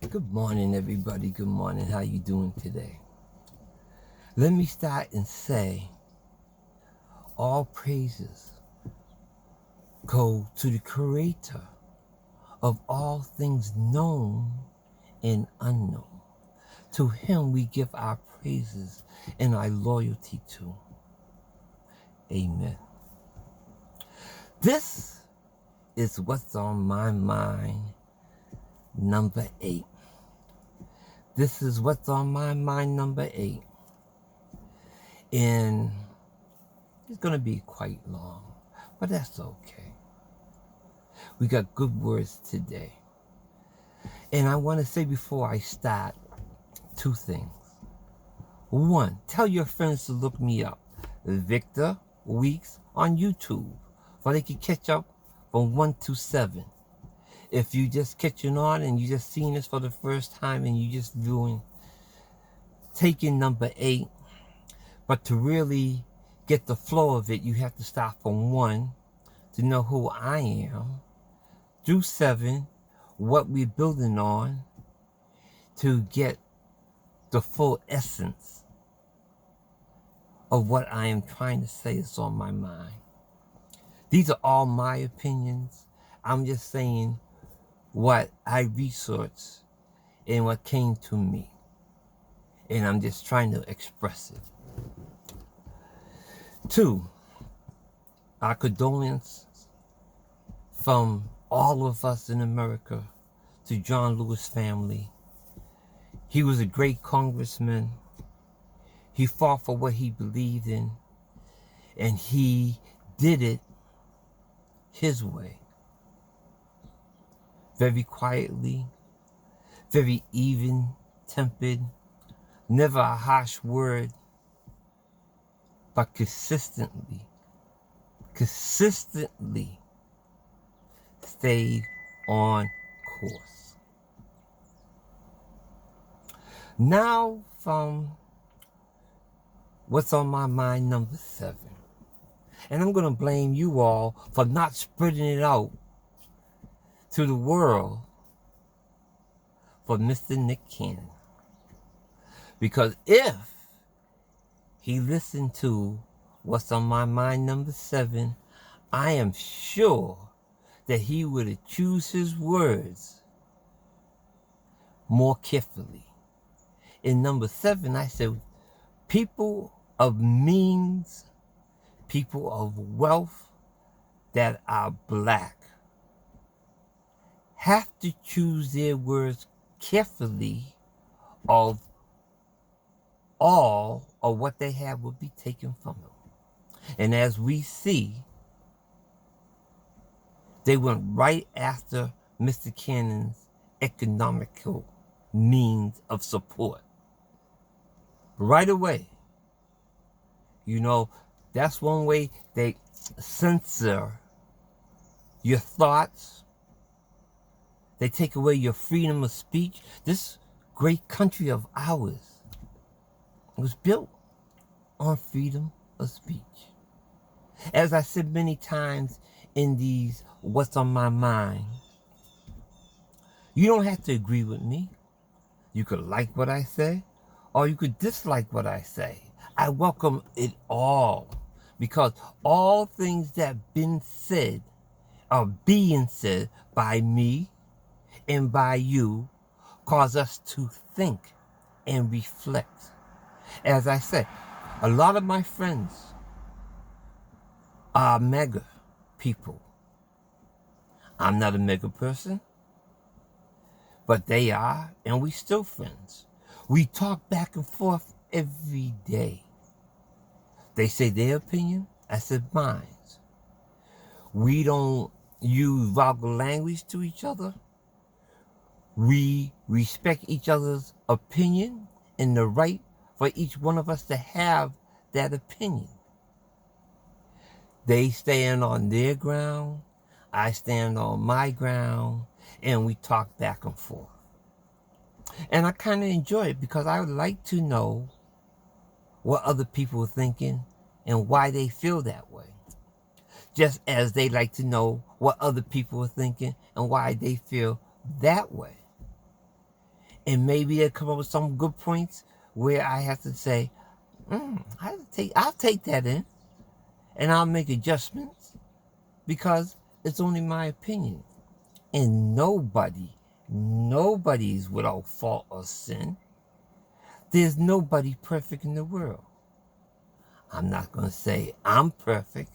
Good morning, everybody. Good morning. How you doing today? Let me start and say, all praises go to the Creator of all things known and unknown. To Him we give our praises and our loyalty to. Amen. This is what's on my mind, number 8. This is what's on my mind, number 8. And it's going to be quite long, but that's okay. We got good words today. And I want to say before I start 2 things. 1, tell your friends to look me up, Victor Weeks, on YouTube, so they can catch up from 1 to 7. If you just catching on and you just seeing this for the first time and you just taking number 8, but to really get the flow of it, you have to start from 1 to know who I am, through 7, what we're building on, to get the full essence of what I am trying to say is on my mind. These are all my opinions. I'm just saying what I researched and what came to me. And I'm just trying to express it. 2, our condolences from all of us in America to John Lewis family. He was a great congressman. He fought for what he believed in, and he did it his way. Very quietly, very even-tempered, never a harsh word, but consistently stayed on course. Now from what's on my mind, number 7. And I'm going to blame you all for not spreading it out to the world for Mr. Nick Cannon. Because if he listened to what's on my mind, number 7, I am sure that he would have choose his words more carefully. In number 7, I said, people of means, people of wealth that are black have to choose their words carefully, of all of what they have will be taken from them. And as we see, they went right after Mr. Cannon's economical means of support. Right away. You know, that's one way they censor your thoughts. They take away your freedom of speech. This great country of ours was built on freedom of speech. As I said many times in these What's on My Mind, you don't have to agree with me. You could like what I say, or you could dislike what I say. I welcome it all, because all things that have been said are being said by me and by you, cause us to think and reflect. As I said, a lot of my friends are mega people. I'm not a mega person, but they are, and we still friends. We talk back and forth every day. They say their opinion, I said mine. We don't use vulgar language to each other. We respect each other's opinion and the right for each one of us to have that opinion. They stand on their ground, I stand on my ground, and we talk back and forth. And I kind of enjoy it, because I would like to know what other people are thinking and why they feel that way. Just as they like to know what other people are thinking and why they feel that way. And maybe they come up with some good points where I have to say, I'll take that in, and I'll make adjustments because it's only my opinion. And nobody's without fault or sin. There's nobody perfect in the world. I'm not going to say I'm perfect,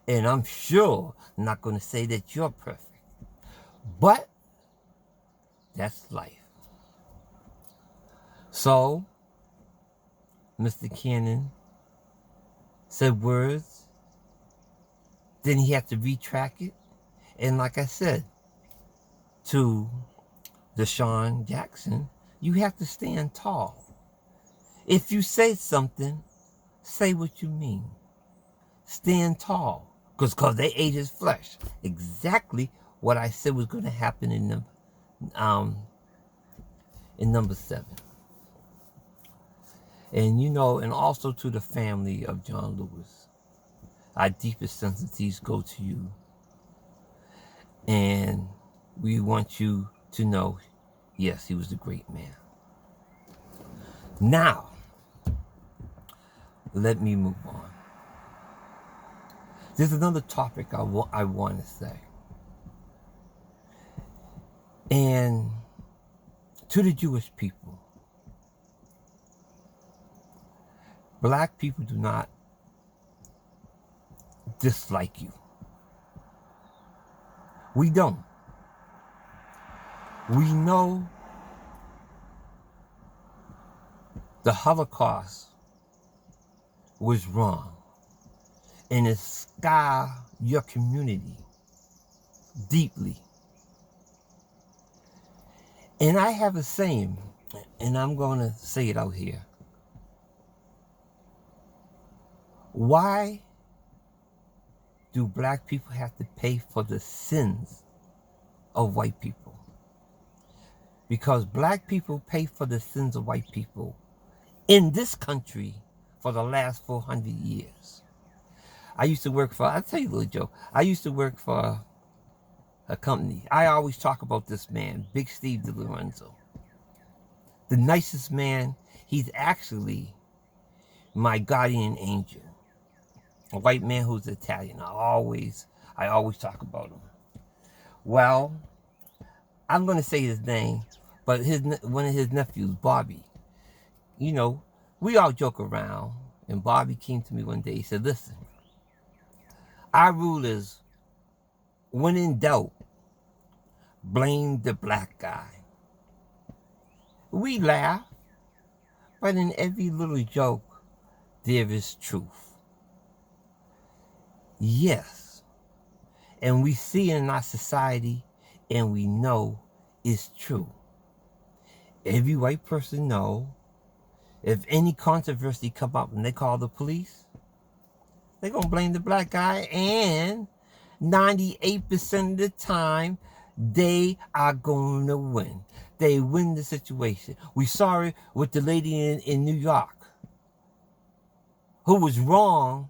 and I'm sure not going to say that you're perfect. But that's life. So, Mr. Cannon said words, then he had to retract it. And like I said to Deshaun Jackson, you have to stand tall. If you say something, say what you mean. Stand tall. Because they ate his flesh. Exactly what I said was going to happen in number 7. And and also to the family of John Lewis, our deepest sympathies go to you. And we want you to know, yes, he was a great man. Now, let me move on. There's another topic I want to say. And to the Jewish people, black people do not dislike you. We don't. We know the Holocaust was wrong, and it scarred your community deeply. And I have a saying, and I'm going to say it out here. Why do black people have to pay for the sins of white people? Because black people pay for the sins of white people in this country for the last 400 years. I'll tell you a little joke. I used to work for a company. I always talk about this man, Big Steve DiLorenzo. The nicest man. He's actually my guardian angel. A white man who's Italian. I always talk about him. Well, I'm going to say his name, but one of his nephews, Bobby. We all joke around, and Bobby came to me one day. He said, listen, our rule is, when in doubt, blame the black guy. We laugh, but in every little joke, there is truth. Yes. And we see in our society, and we know it's true. Every white person knows, if any controversy come up and they call the police, they're going to blame the black guy, and 98% of the time, they are going to win. They win the situation. We saw it with the lady in New York who was wrong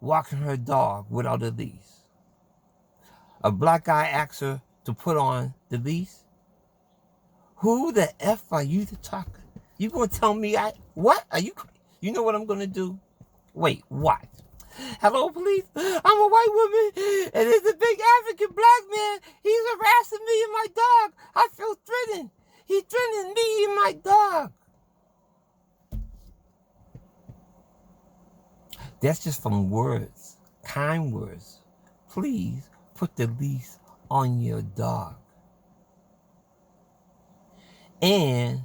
walking her dog without a leash. A black guy asked her to put on the leash. Who the F are you to talk? You going to tell me what? You know what I'm going to do? Wait, what? Hello, police? I'm a white woman, and there's a big African black man. He's harassing me and my dog. I feel threatened. He's threatening me and my dog. That's just from words, kind words. Please put the leash on your dog. And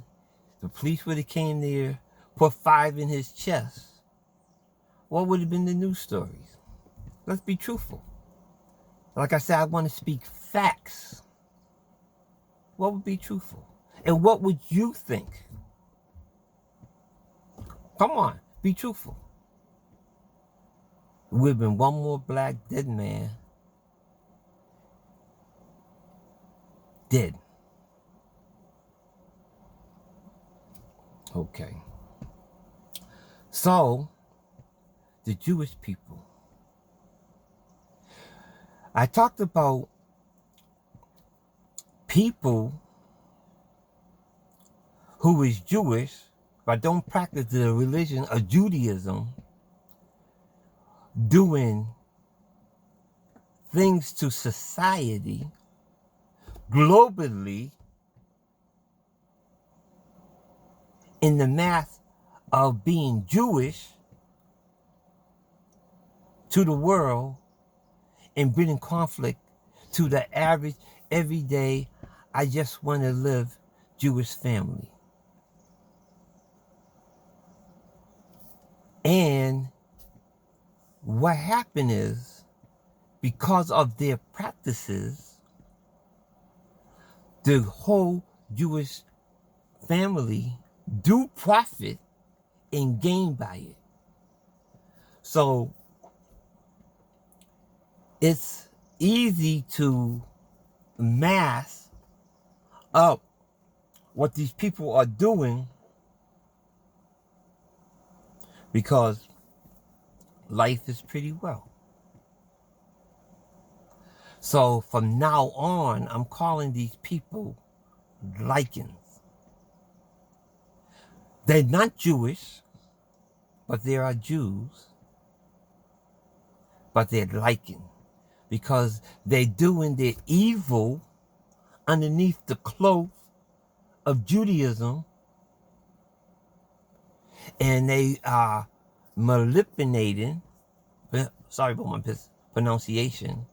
the police would have came there, put 5 in his chest. What would have been the news stories? Let's be truthful. Like I said, I want to speak facts. What would be truthful? And what would you think? Come on, be truthful. Would have been one more black dead man dead. Okay. So, the Jewish people. I talked about people who is Jewish but don't practice the religion of Judaism, doing things to society globally in the math of being Jewish to the world and bringing conflict to the average, everyday, I just want to live Jewish family. And what happened is, because of their practices, the whole Jewish family do profit and gain by it. So it's easy to mask up what these people are doing because life is pretty well. So from now on, I'm calling these people Lycans. They're not Jewish, but they are Jews, but they're Lycan because they're doing their evil underneath the cloak of Judaism, and they are manipulating, sorry about my pronunciation,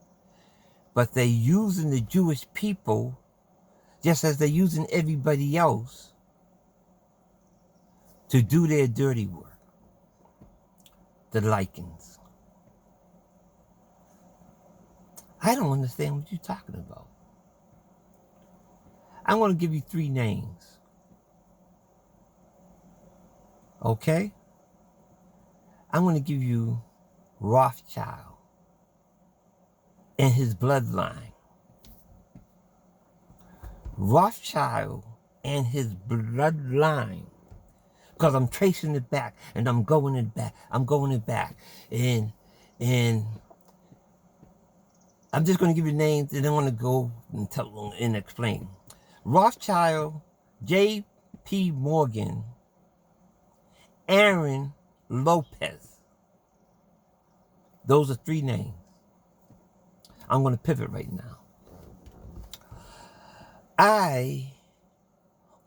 but they're using the Jewish people just as they're using everybody else to do their dirty work. The Lycans. I don't understand what you're talking about. I'm going to give you 3 names. Okay? I'm going to give you Rothschild and his bloodline. Rothschild and his bloodline. Because I'm tracing it back and I'm going it back. I'm going it back. And I'm just going to give you names and I want to go and tell and explain. Rothschild, J.P. Morgan, Aaron Lopez. Those are 3 names. I'm going to pivot right now. I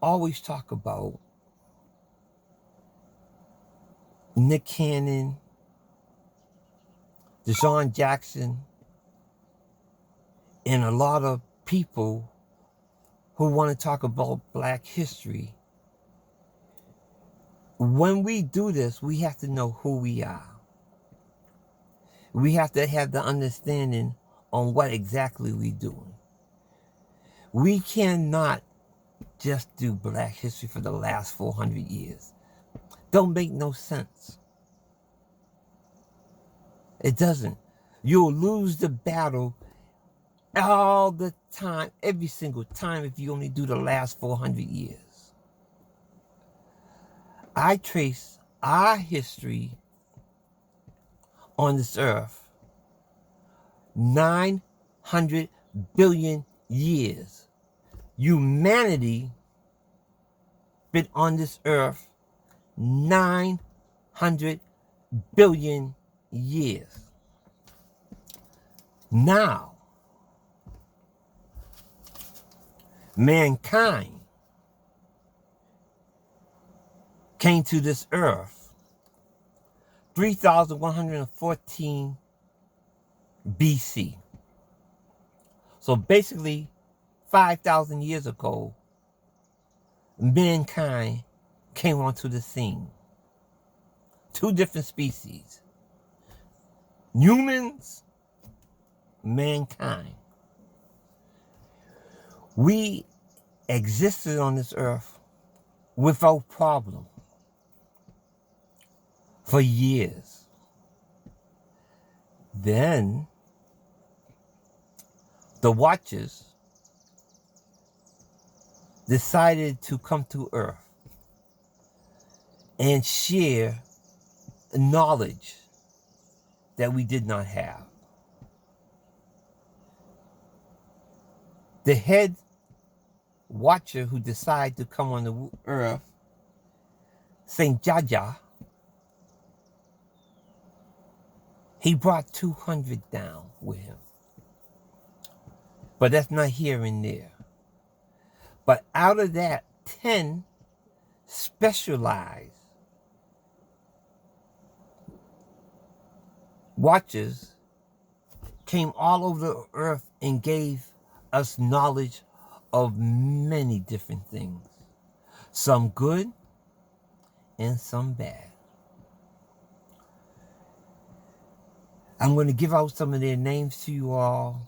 always talk about Nick Cannon, Deshaun Jackson, and a lot of people who want to talk about Black history. When we do this, we have to know who we are. We have to have the understanding on what exactly we're doing. We cannot just do Black history for the last 400 years. Don't make no sense. It doesn't. You'll lose the battle all the time, every single time, if you only do the last 400 years. I trace our history on this earth 900 billion years. Humanity been on this earth 900 billion years. Now, mankind came to this earth 3,114 BC. So basically, 5,000 years ago, mankind came onto the scene. 2 different species. Humans, mankind. We existed on this earth without problem for years. Then the Watchers decided to come to Earth and share knowledge that we did not have. The head watcher who decided to come on the earth, Saint Jaja, he brought 200 down with him. But that's not here and there. But out of that, 10 specialized watchers came all over the earth and gave us knowledge of many different things. Some good and some bad. I'm going to give out some of their names to you all.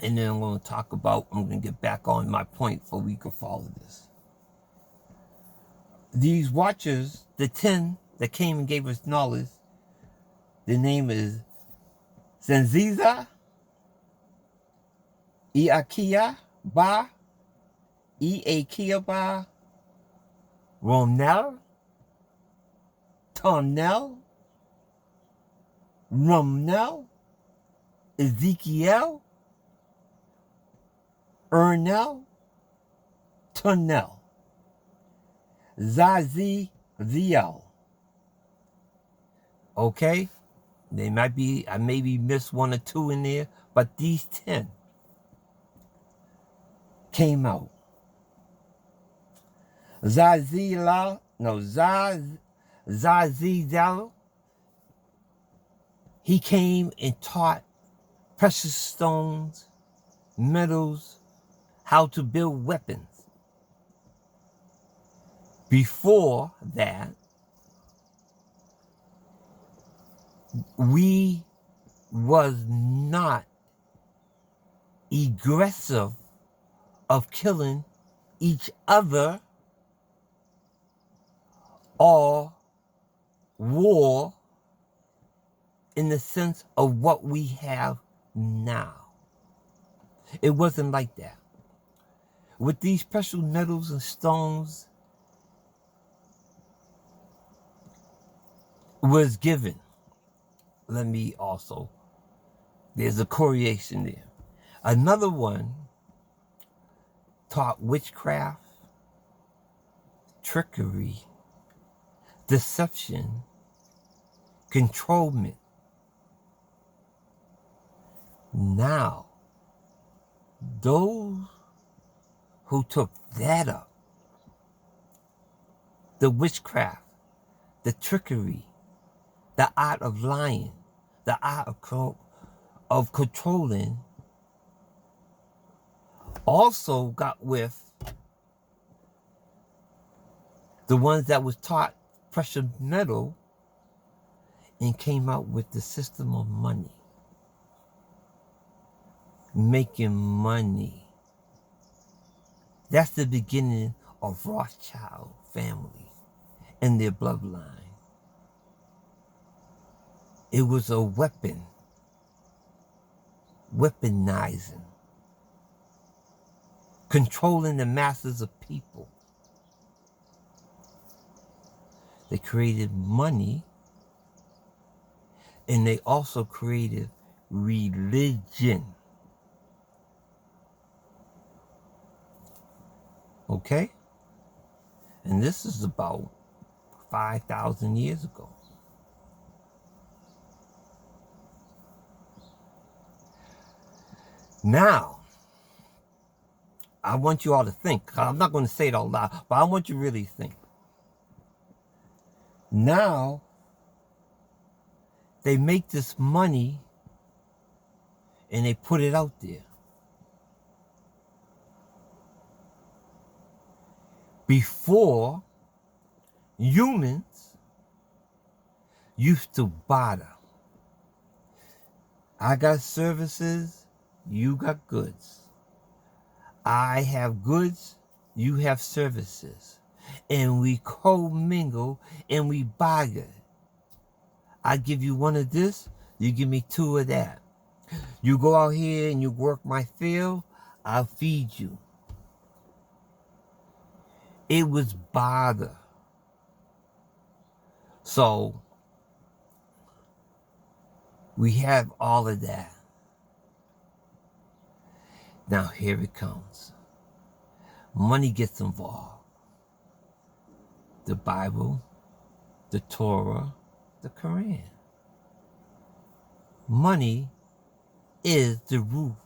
And then I'm going to get back on my point so we can follow this. These watchers, the 10 that came and gave us knowledge, the name is Zenziza, Iakia Ba, Iakia Ba, Romnel, Tomnel, Rumnel, Ezekiel, Ernel, Tunnel, Zaziel. Okay? I maybe missed 1 or 2 in there, but these 10 came out. Zaziel, he came and taught precious stones, metals, how to build weapons. Before that, we was not aggressive of killing each other or war in the sense of what we have now. It wasn't like that. With these precious metals and stones was given. Let me also, there's a correlation there. Another one taught witchcraft, trickery, deception, controlment. Now, those who took that up, the witchcraft, the trickery, the art of lying, the art of controlling, also got with the ones that was taught precious metal and came out with the system of money. Making money. That's the beginning of Rothschild family and their bloodline. It was a weapon, weaponizing, controlling the masses of people. They created money, and they also created religion. Okay? And this is about 5,000 years ago. Now, I want you all to think. I'm not going to say it out loud, but I want you to really think. Now, they make this money and they put it out there. Before, humans used to barter. I got services, you got goods. I have goods, you have services. And we co-mingle and we bargain. I give you 1 of this, you give me 2 of that. You go out here and you work my field, I'll feed you. It was barter. So, we have all of that. Now here it comes. money gets involved. The Bible, the Torah, the Quran. Money is the root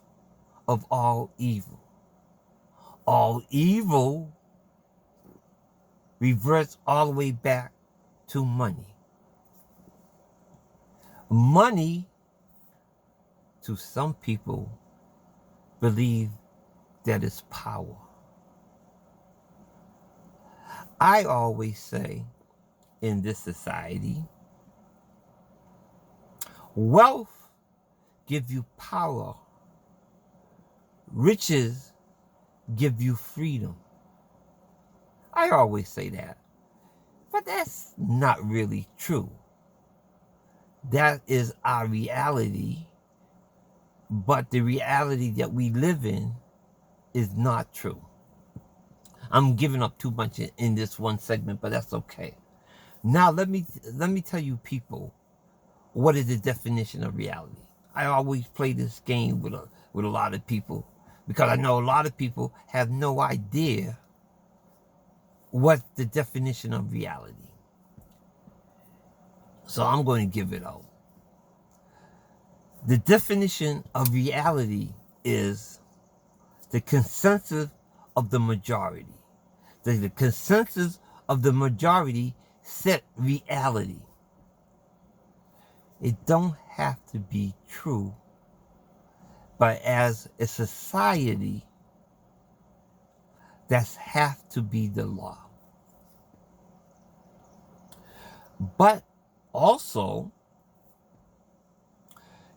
of all evil. All evil reverts all the way back to money. Money, to some people, believe that it's power. I always say, in this society, wealth gives you power. Riches give you freedom. I always say that. But that's not really true. That is our reality. But the reality that we live in is not true. I'm giving up too much in this one segment, but that's okay. Now let me tell you people, what is the definition of reality? I always play this game with a lot of people because I know a lot of people have no idea what the definition of reality. So I'm going to give it out. The definition of reality is the consensus of the majority. The consensus of the majority set reality. It don't have to be true, but as a society, that's have to be the law. But also,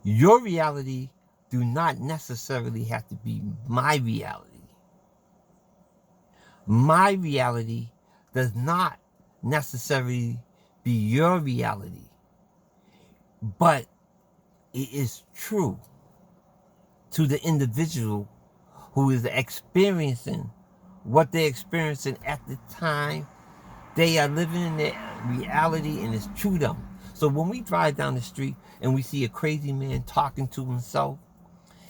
your reality do not necessarily have to be my reality. My reality does not necessarily be your reality, but it is true to the individual who is experiencing what they're experiencing at the time. They are living in their reality and it's true to them. So when we drive down the street and we see a crazy man talking to himself,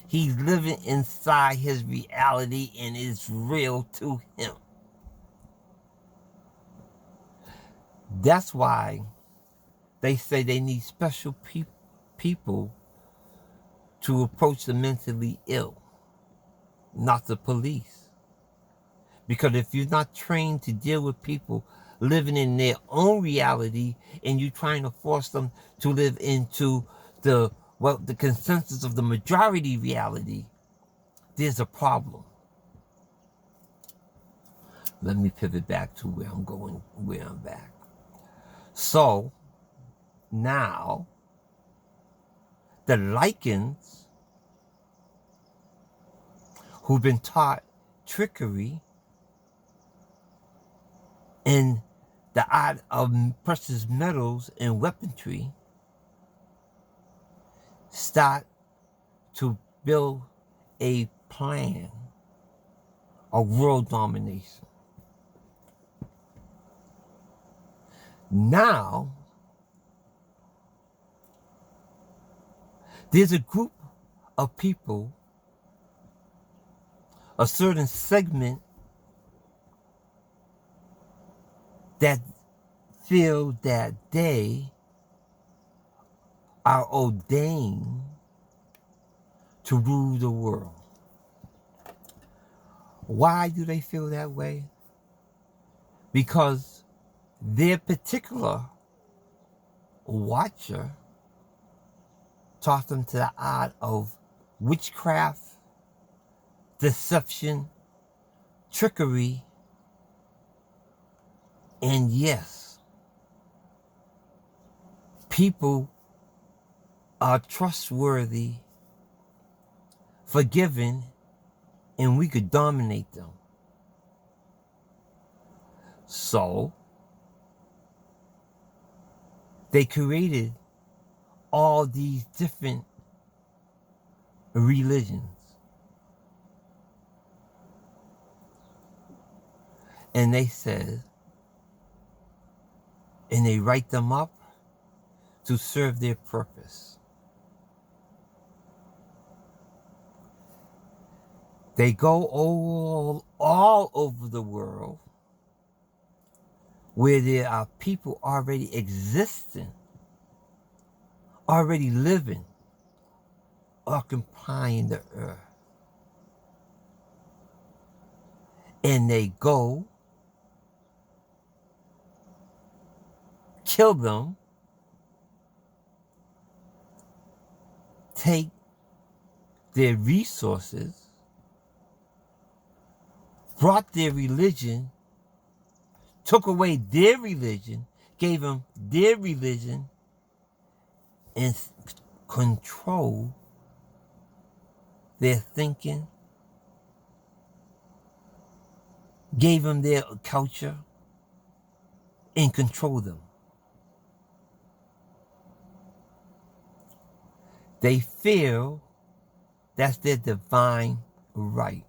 he's living inside his reality and it's real to him. That's why they say they need special people to approach the mentally ill, not the police. Because if you're not trained to deal with people living in their own reality and you're trying to force them to live into the consensus of the majority reality, there's a problem. Let me pivot back to where I'm back. So now the Lycans who've been taught trickery and the art of precious metals and weaponry start to build a plan of world domination. Now, there's a group of people, a certain segment that feel that they are ordained to rule the world. Why do they feel that way? Because their particular watcher taught them to the art of witchcraft, deception, trickery, and yes, people are trustworthy, forgiving, and we could dominate them. So, they created all these different religions. And they said, and they write them up to serve their purpose. They go all all over the world where there are people already existing, already living, occupying the earth. And they go, kill them, take their resources, brought their religion, took away their religion, gave them their religion, and control their thinking, gave them their culture, and control them. They feel that's their divine right.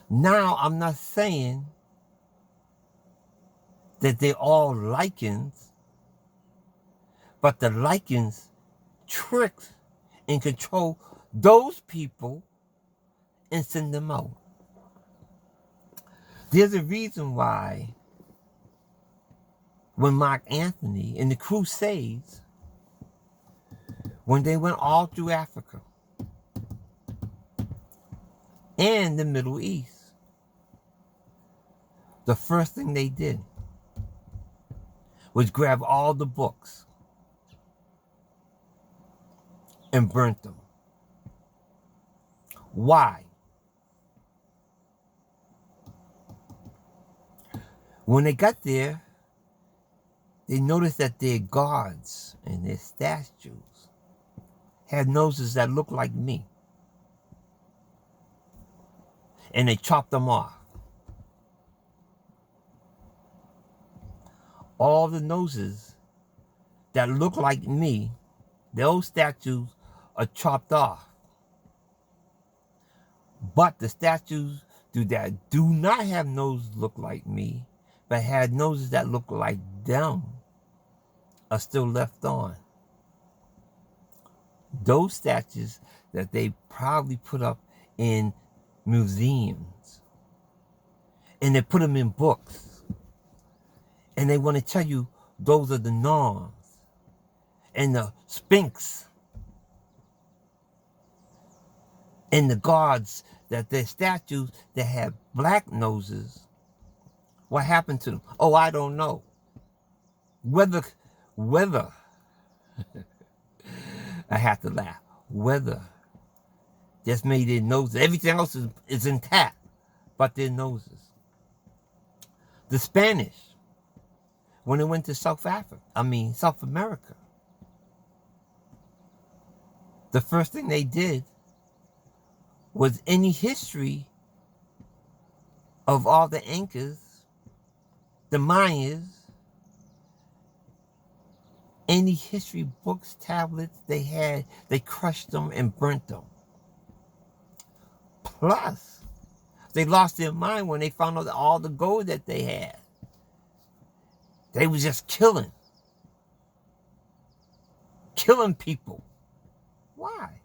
Now, I'm not saying that they're all Lycans, but the Lycans trick and control those people and send them out. There's a reason why when Mark Antony and the Crusades, when they went all through Africa and the Middle East, the first thing they did was grab all the books and burnt them. Why? When they got there, they noticed that their gods and their statues had noses that looked like me. And they chopped them off. All the noses that look like me, those statues are chopped off. But the statues that do not have noses look like me, but had noses that look like them, are still left on. Those statues that they probably put up in museums, and they put them in books, and they want to tell you those are the norms, and the Sphinx, and the gods, that they're statues that have black noses. What happened to them? Oh, I don't know. Whether I have to laugh. Whether just made their noses. Everything else is intact, but their noses. The Spanish, when they went to South America, the first thing they did was any history of all the Incas, the Mayas, any history books, tablets they had, they crushed them and burnt them. Plus, they lost their mind when they found out all the gold that they had. They was just killing people. Why?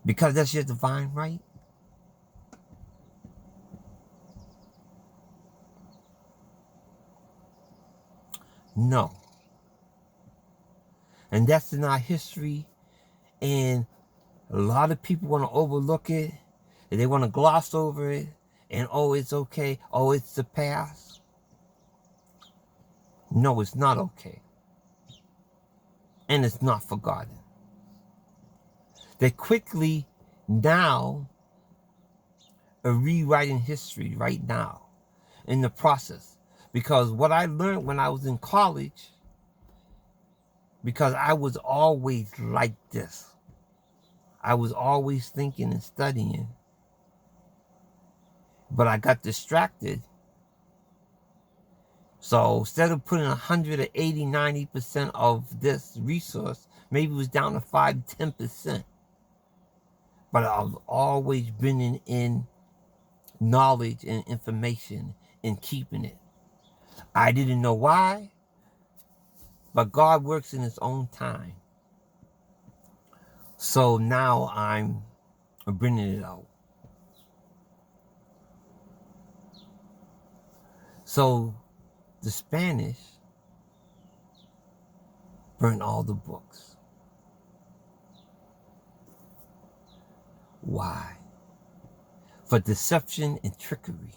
Because that's your divine right? No. And that's in our history, and a lot of people want to overlook it, and they want to gloss over it, and oh, it's okay, oh, it's the past. No, it's not okay. And it's not forgotten. They quickly now are rewriting history right now in the process. Because what I learned when I was in college, because I was always like this. I was always thinking and studying. But I got distracted. So instead of putting 180, 90% of this resource, maybe it was down to 5, 10%. But I've always been in knowledge and information and keeping it. I didn't know why, but God works in his own time. So now I'm bringing it out. So the Spanish burned all the books. Why? For deception and trickery.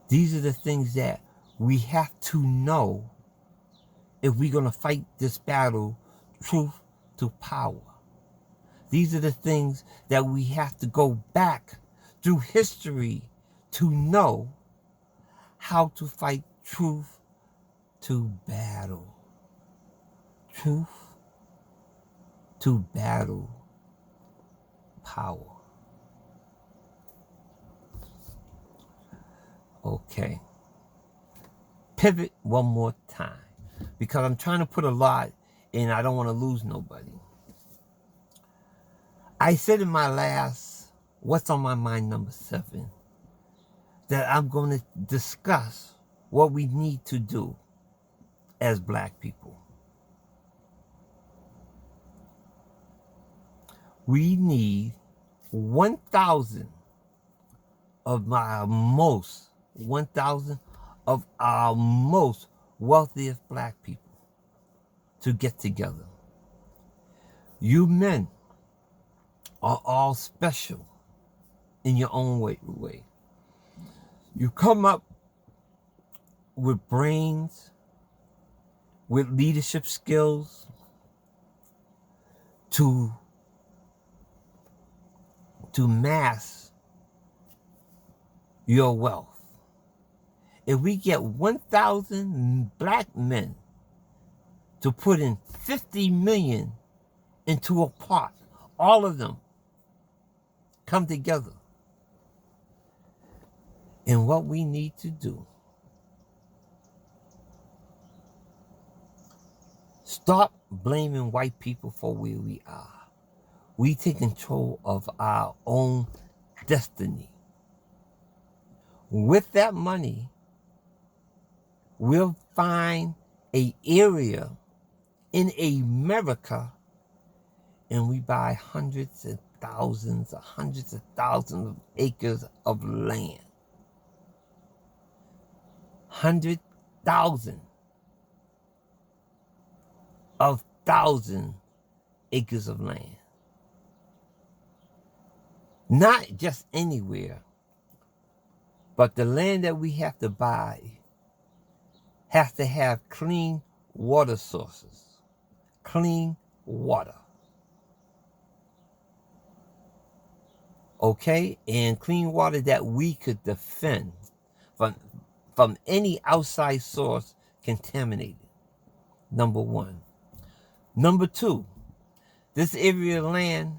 These are the things that we have to know if we're going to fight this battle, truth to power. These are the things that we have to go back through history to know how to fight truth to battle. Truth to battle power. Okay. Pivot one more time, because I'm trying to put a lot and I don't want to lose nobody. I said in my last What's on My Mind number 7 that I'm going to discuss what we need to do as Black people. We need 1,000 of our most wealthiest Black people to get together. You men are all special in your own way. You come up with brains, with leadership skills to mass your wealth. If we get 1,000 Black men to put in 50 million into a pot, all of them come together. And what we need to do, stop blaming white people for where we are. We take control of our own destiny. With that money, we'll find an area in America and we buy hundreds of thousands of acres of land. 100,000 of 1,000 acres of land. Not just anywhere, but the land that we have to buy has to have clean water sources. Clean water. Okay? And clean water that we could defend from any outside source contaminated. Number one. Number two, this area of land,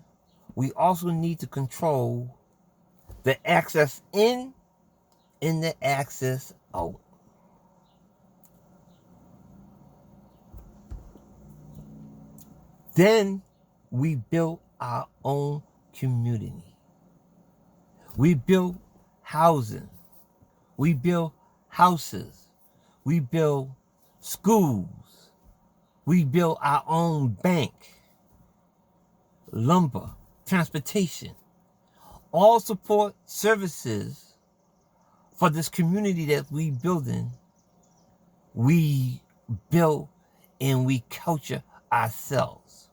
we also need to control the access in and the access out. Then we built our own community. We built housing. We built houses. We built schools. We built our own bank, lumber, transportation, all support services for this community that we building. We build and we culture ourselves.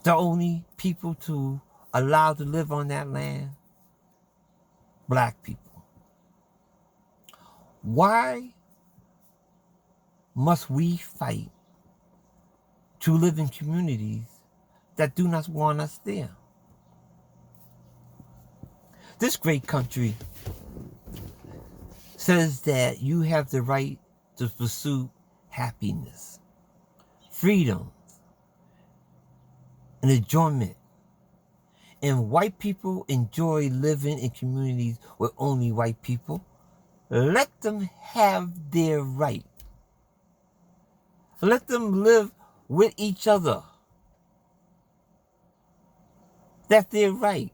The only people to allow to live on that land, Black people. Why must we fight to live in communities that do not want us there? This great country says that you have the right to pursue happiness, freedom, and enjoyment. And white people enjoy living in communities with only white people. Let them have their right. Let them live with each other. That's their right.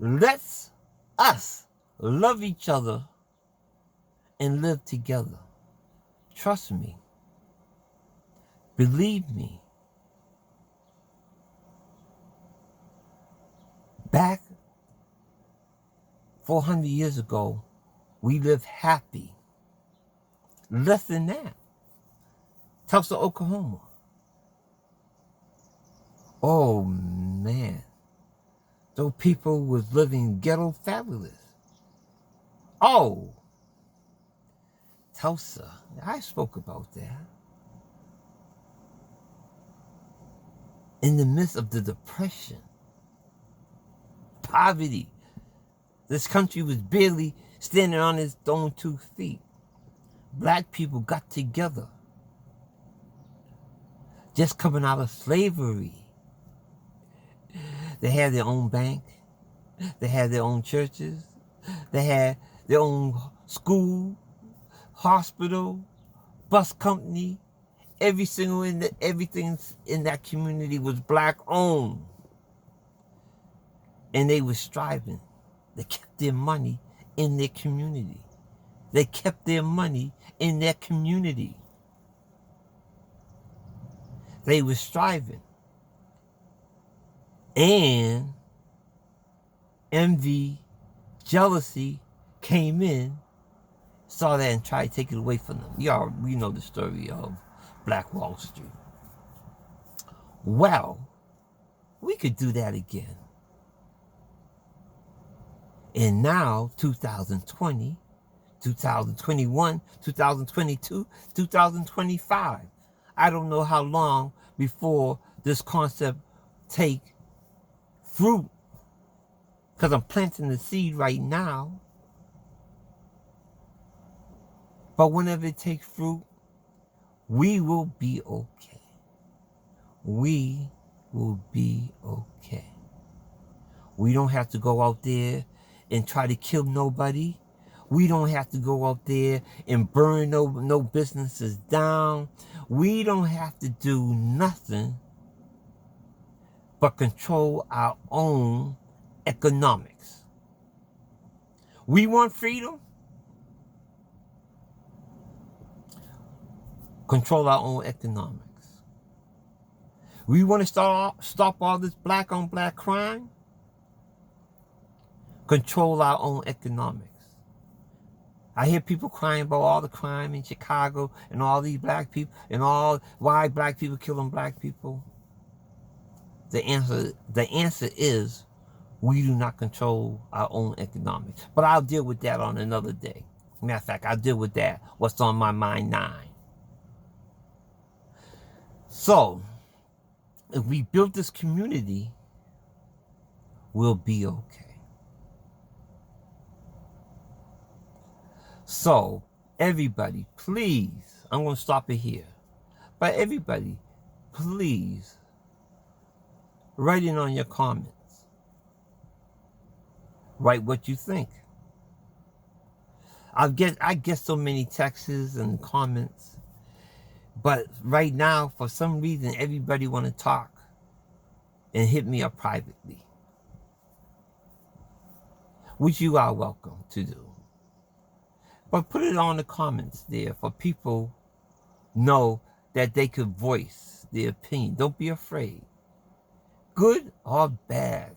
Let's us love each other and live together. Trust me. Believe me. Back 400 years ago, we lived happy. Less than that. Tulsa, Oklahoma. Oh man, those people was living ghetto fabulous. Oh, Tulsa, I spoke about that. In the midst of the Depression, poverty, this country was barely standing on its own 2 feet. Black people got together, just coming out of slavery. They had their own bank. They had their own churches. They had their own school, hospital, bus company. Everything in that community was black owned. And they were striving. They kept their money in their community. They kept their money in their community. They were striving. And envy, jealousy came in, saw that and tried to take it away from them. We know the story of Black Wall Street. Well, we could do that again. And now, 2020, 2021, 2022, 2025. I don't know how long before this concept take fruit, because I'm planting the seed right now. But whenever it takes fruit, we will be okay. We will be okay. We don't have to go out there and try to kill nobody. We don't have to go out there and burn no businesses down. We don't have to do nothing but control our own economics. We want freedom. Control our own economics. We want to stop all this black on black crime. Control our own economics. I hear people crying about all the crime in Chicago and all these black people and all why black people killing black people. The answer is we do not control our own economics. But I'll deal with that on another day. Matter of fact, I'll deal with that. What's on my mind 9. So, if we build this community, we'll be okay. So, everybody, please, I'm going to stop it here. But everybody, please, write in on your comments. Write what you think. I get so many texts and comments. But right now, for some reason, everybody want to talk and hit me up privately, which you are welcome to do. But put it on the comments there for people know that they could voice their opinion. Don't be afraid. Good or bad.